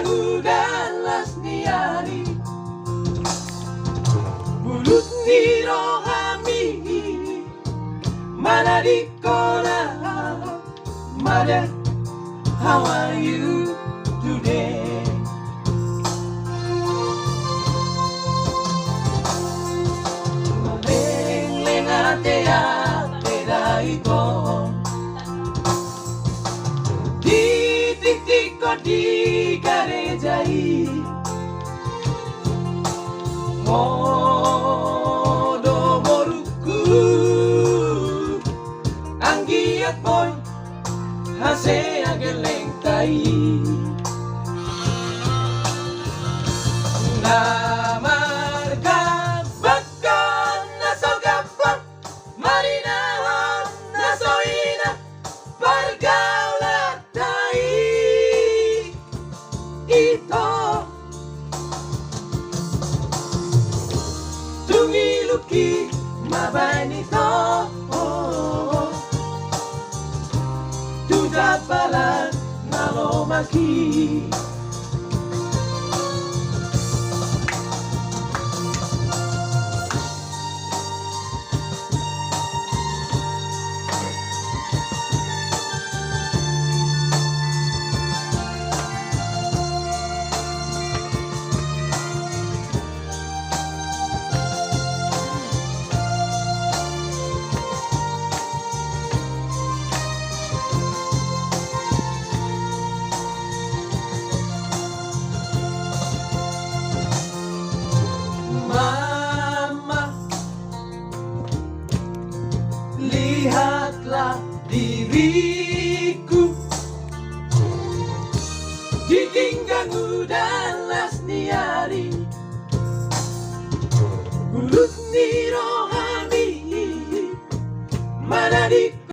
udalas ni hari Bulut ni rohami Mana di kona Mother, how are you today? Maleng-leng ate-ate daiko Titik-tik ko di karejai Modo moruku Anggiat boy Hase ageleng tai Namarkan bakal naso gampang Marinahan naso ina Pergaulan tai Ito Tungiluki mabay nito Dapalan na lumaki Lihatlah diriku Ditinggal udalas ni hari Bulut ni roh